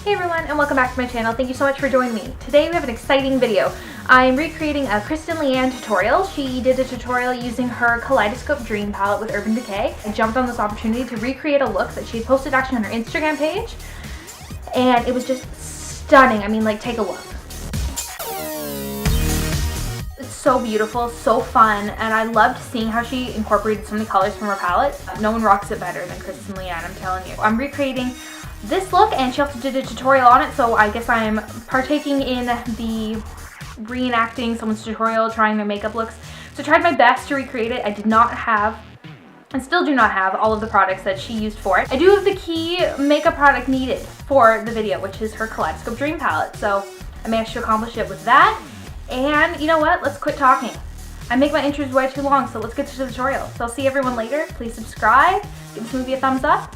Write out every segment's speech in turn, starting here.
Hey everyone, and welcome back to my channel. Thank you so much for joining me. Today we have an exciting video. I'm recreating a Kristen Leanne tutorial. She did a tutorial using her Kaleidoscope Dream palette with Urban Decay. I jumped on this opportunity to recreate a look that she had posted actually on her Instagram page, and it was just stunning. I mean, like, take a look. It's so beautiful, so fun, and I loved seeing how she incorporated so many colors from her palette. No one rocks it better than Kristen Leanne, I'm telling you. I'm recreating this look, and she also did a tutorial on it, so I guess I'm partaking in the reenacting someone's tutorial, trying their makeup looks. So I tried my best to recreate it. I did not have, and still do not have, all of the products that she used for it. I do have the key makeup product needed for the video, which is her Kaleidoscope Dream palette, so I managed to accomplish it with that. And you know what? Let's quit talking. I make my intros way too long, so let's get to the tutorial. So I'll see everyone later. Please subscribe, give this movie a thumbs up.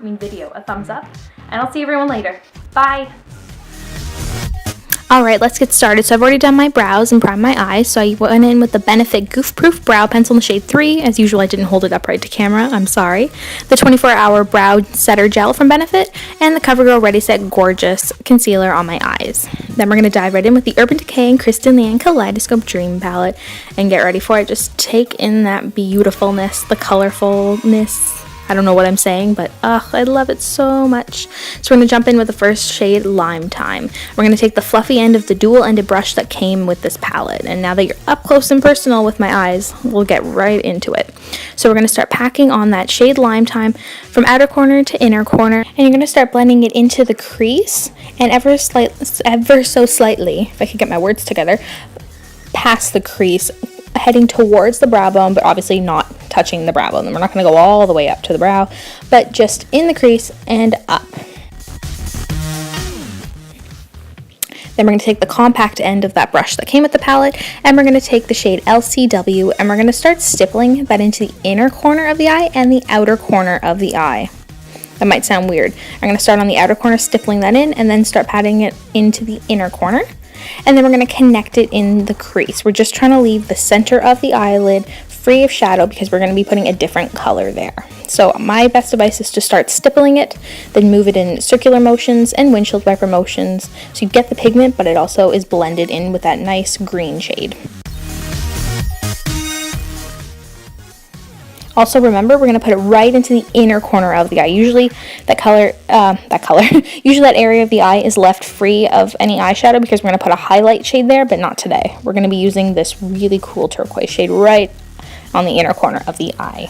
Video a thumbs up, and I'll see everyone later. Bye. Alright, let's get started. So I've already done my brows and primed my eyes, so I went in with the Benefit Goof Proof Brow Pencil in the shade 3. As usual, I didn't hold it up right to camera, I'm sorry. The 24-hour Brow Setter Gel from Benefit, and the CoverGirl Ready Set Gorgeous Concealer on my eyes. Then we're going to dive right in with the Urban Decay and Kristen Leanne Kaleidoscope Dream Palette, and get ready for it. Just take in that beautifulness, the colorfulness. I don't know what I'm saying, but I love it so much. So we're going to jump in with the first shade, Lime Time. We're going to take the fluffy end of the dual-ended brush that came with this palette. And now that you're up close and personal with my eyes, we'll get right into it. So we're going to start packing on that shade Lime Time from outer corner to inner corner. And you're going to start blending it into the crease and ever so slightly, if I could get my words together, past the crease, heading towards the brow bone, but obviously not touching the brow bone. We're not going to go all the way up to the brow, but just in the crease and up. Then we're going to take the compact end of that brush that came with the palette, and we're going to take the shade LCW, and we're going to start stippling that into the inner corner of the eye and the outer corner of the eye. That might sound weird. I'm going to start on the outer corner, stippling that in, and then start patting it into the inner corner. And then we're going to connect it in the crease. We're just trying to leave the center of the eyelid free of shadow because we're going to be putting a different color there. So my best advice is to start stippling it, then move it in circular motions and windshield wiper motions so you get the pigment, but it also is blended in with that nice green shade. Also remember, we're going to put it right into the inner corner of the eye. Usually usually that area of the eye is left free of any eyeshadow because we're going to put a highlight shade there, but not today. We're going to be using this really cool turquoise shade right on the inner corner of the eye.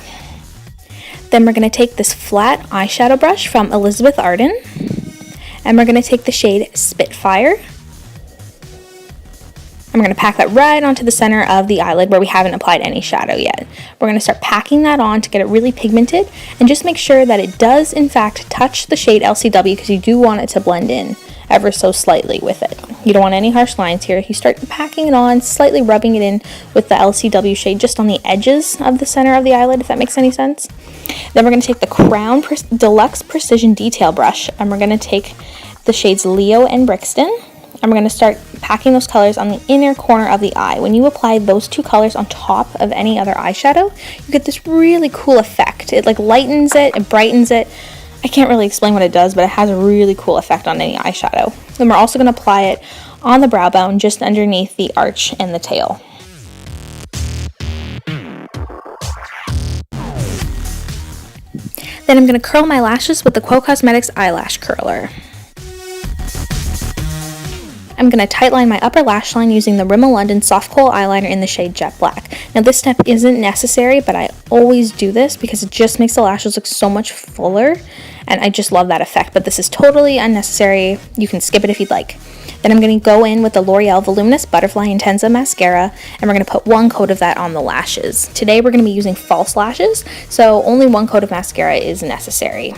Then we're going to take this flat eyeshadow brush from Elizabeth Arden, and we're going to take the shade Spitfire. I'm going to pack that right onto the center of the eyelid where we haven't applied any shadow yet. We're going to start packing that on to get it really pigmented, and just make sure that it does in fact touch the shade LCW because you do want it to blend in ever so slightly with it. You don't want any harsh lines here. You start packing it on, slightly rubbing it in with the LCW shade just on the edges of the center of the eyelid, if that makes any sense. Then we're going to take the Crown Deluxe Precision Detail Brush, and we're going to take the shades Leo and Brixton, and we're going to start packing those colors on the inner corner of the eye. When you apply those two colors on top of any other eyeshadow, you get this really cool effect. It like lightens it, it brightens it. I can't really explain what it does, but it has a really cool effect on any eyeshadow. Then we're also going to apply it on the brow bone just underneath the arch and the tail. Then I'm going to curl my lashes with the Quo Eyelash Curler. I'm going to tightline my upper lash line using the Rimmel London Soft Kohl Eyeliner in the shade Jet Black. Now this step isn't necessary, but I always do this because it just makes the lashes look so much fuller, and I just love that effect, but this is totally unnecessary. You can skip it if you'd like. Then I'm going to go in with the L'Oreal Voluminous Butterfly Intenza Mascara, and we're going to put one coat of that on the lashes. Today we're going to be using false lashes, so only one coat of mascara is necessary.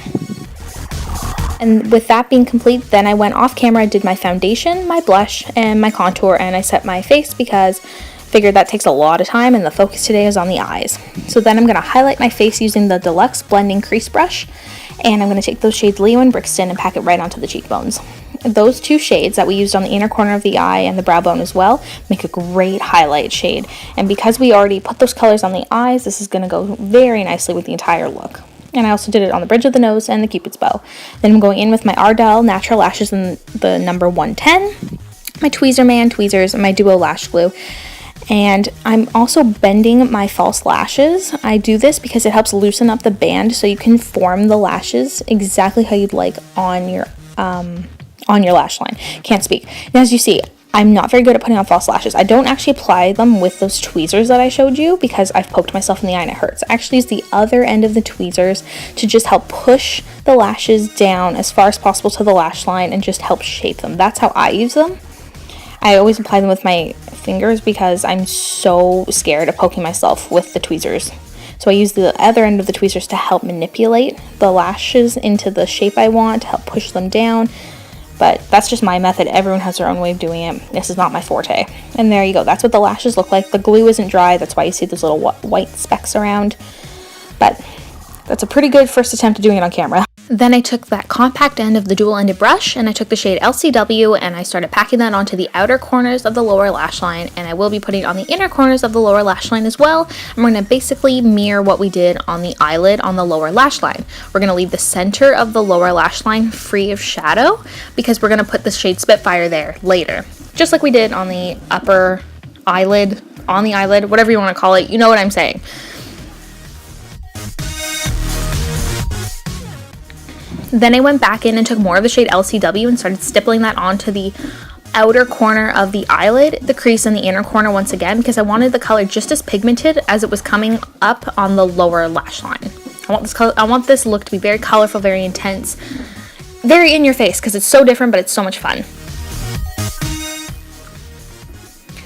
And with that being complete, then I went off camera, did my foundation, my blush, and my contour, and I set my face because I figured that takes a lot of time and the focus today is on the eyes. So then I'm going to highlight my face using the Deluxe Blending Crease Brush, and I'm going to take those shades Leo and Brixton and pack it right onto the cheekbones. Those two shades that we used on the inner corner of the eye and the brow bone as well make a great highlight shade. And because we already put those colors on the eyes, this is going to go very nicely with the entire look. And I also did it on the bridge of the nose and the Cupid's bow. Then I'm going in with my Ardell Natural Lashes in the number 110, my Tweezerman Tweezers, and my Duo Lash Glue. And I'm also bending my false lashes. I do this because it helps loosen up the band so you can form the lashes exactly how you'd like on your lash line. Can't speak. And as you see, I'm not very good at putting on false lashes. I don't actually apply them with those tweezers that I showed you because I've poked myself in the eye and it hurts. I actually use the other end of the tweezers to just help push the lashes down as far as possible to the lash line and just help shape them. That's how I use them. I always apply them with my fingers because I'm so scared of poking myself with the tweezers. So I use the other end of the tweezers to help manipulate the lashes into the shape I want, to help push them down. But that's just my method. Everyone has their own way of doing it. This is not my forte. And there you go. That's what the lashes look like. The glue isn't dry. That's why you see those little white specks around. But that's a pretty good first attempt at doing it on camera. Then I took that compact end of the dual-ended brush and I took the shade LCW and I started packing that onto the outer corners of the lower lash line, and I will be putting it on the inner corners of the lower lash line as well. And we're going to basically mirror what we did on the eyelid on the lower lash line. We're going to leave the center of the lower lash line free of shadow because we're going to put the shade Spitfire there later. Just like we did on the upper eyelid, on the eyelid, whatever you want to call it, you know what I'm saying. Then I went back in and took more of the shade LCW and started stippling that onto the outer corner of the eyelid, the crease, and the inner corner once again because I wanted the color just as pigmented as it was coming up on the lower lash line. I want this look to be very colorful, very intense, very in your face because it's so different, but it's so much fun.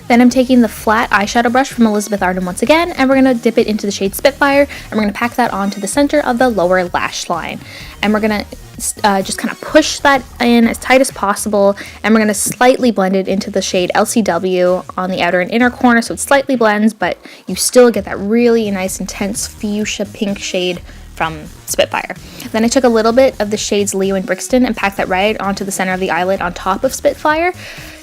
Then I'm taking the flat eyeshadow brush from Elizabeth Arden once again, and we're going to dip it into the shade Spitfire, and we're going to pack that onto the center of the lower lash line. And we're going to just kind of push that in as tight as possible, and we're going to slightly blend it into the shade LCW on the outer and inner corner, so it slightly blends, but you still get that really nice, intense fuchsia pink shade from Spitfire. Then I took a little bit of the shades Leo and Brixton and packed that right onto the center of the eyelid on top of Spitfire,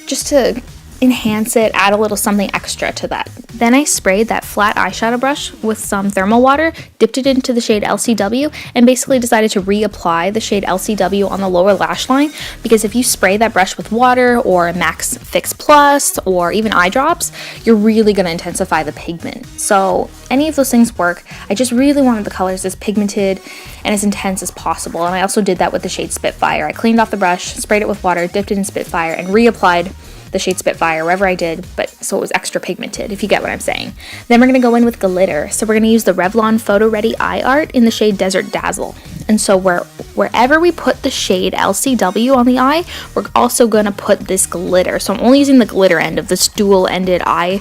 just to enhance it, add a little something extra to that. Then I sprayed that flat eyeshadow brush with some thermal water, dipped it into the shade LCW, and basically decided to reapply the shade LCW on the lower lash line, because if you spray that brush with water or Max Fix Plus or even eye drops, you're really going to intensify the pigment. So any of those things work. I just really wanted the colors as pigmented and as intense as possible, and I also did that with the shade Spitfire. I cleaned off the brush, sprayed it with water, dipped it in Spitfire, and reapplied the shade Spitfire wherever I did, but so it was extra pigmented, if you get what I'm saying. Then we're going to go in with glitter. So we're going to use the Revlon PhotoReady Eye Art in the shade Desert Dazzle. And so wherever we put the shade LCW on the eye, we're also going to put this glitter. So I'm only using the glitter end of this dual-ended eye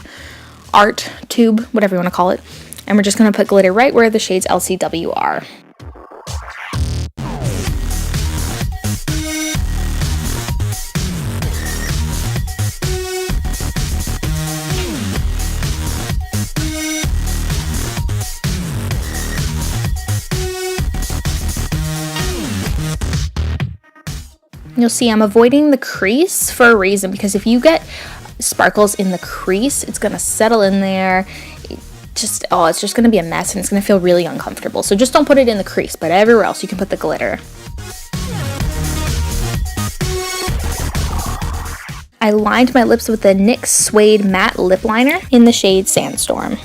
art tube, whatever you want to call it. And we're just going to put glitter right where the shades LCW are. You'll see I'm avoiding the crease for a reason, because if you get sparkles in the crease, it's going to settle in there. It's just going to be a mess and it's going to feel really uncomfortable. So just don't put it in the crease, but everywhere else you can put the glitter. I lined my lips with the NYX Suede Matte Lip Liner in the shade Sandstorm.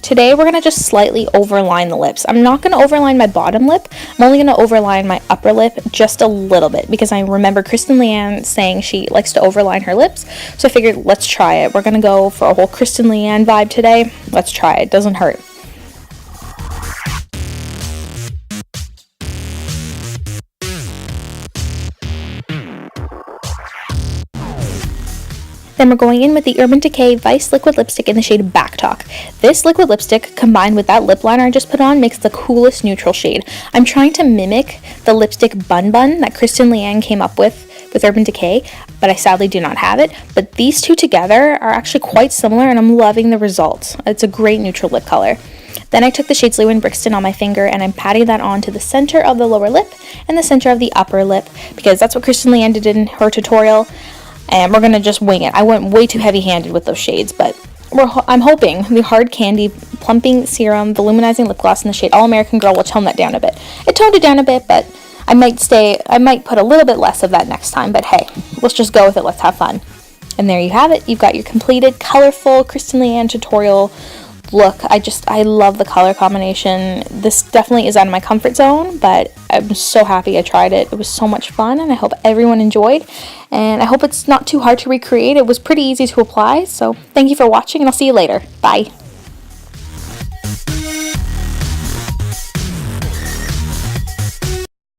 Today we're going to just slightly overline the lips. I'm not going to overline my bottom lip. I'm only going to overline my upper lip just a little bit, because I remember Kristen Leanne saying she likes to overline her lips. So I figured, let's try it. We're going to go for a whole Kristen Leanne vibe today. Let's try it. It doesn't hurt. Then we're going in with the Urban Decay Vice Liquid Lipstick in the shade Back Talk. This liquid lipstick combined with that lip liner I just put on makes the coolest neutral shade. I'm trying to mimic the lipstick Bun Bun that Kristen Leanne came up with Urban Decay, but I sadly do not have it. But these two together are actually quite similar, and I'm loving the results. It's a great neutral lip color. Then I took the shades Leo and Brixton on my finger, and I'm patting that onto the center of the lower lip and the center of the upper lip, because that's what Kristen Leanne did in her tutorial. And we're going to just wing it. I went way too heavy-handed with those shades, but I'm hoping the Hard Candy Plumping Serum Voluminizing Lip Gloss in the shade All American Girl will tone that down a bit. It toned it down a bit, but I might put a little bit less of that next time, but hey, let's just go with it. Let's have fun. And there you have it. You've got your completed, colorful Kristen Leanne tutorial look. I love the color combination. This definitely is out of my comfort zone, but I'm so happy I tried it. It was so much fun, and I hope everyone enjoyed, and I hope it's not too hard to recreate. It was pretty easy to apply, so thank you for watching, and I'll see you later. Bye.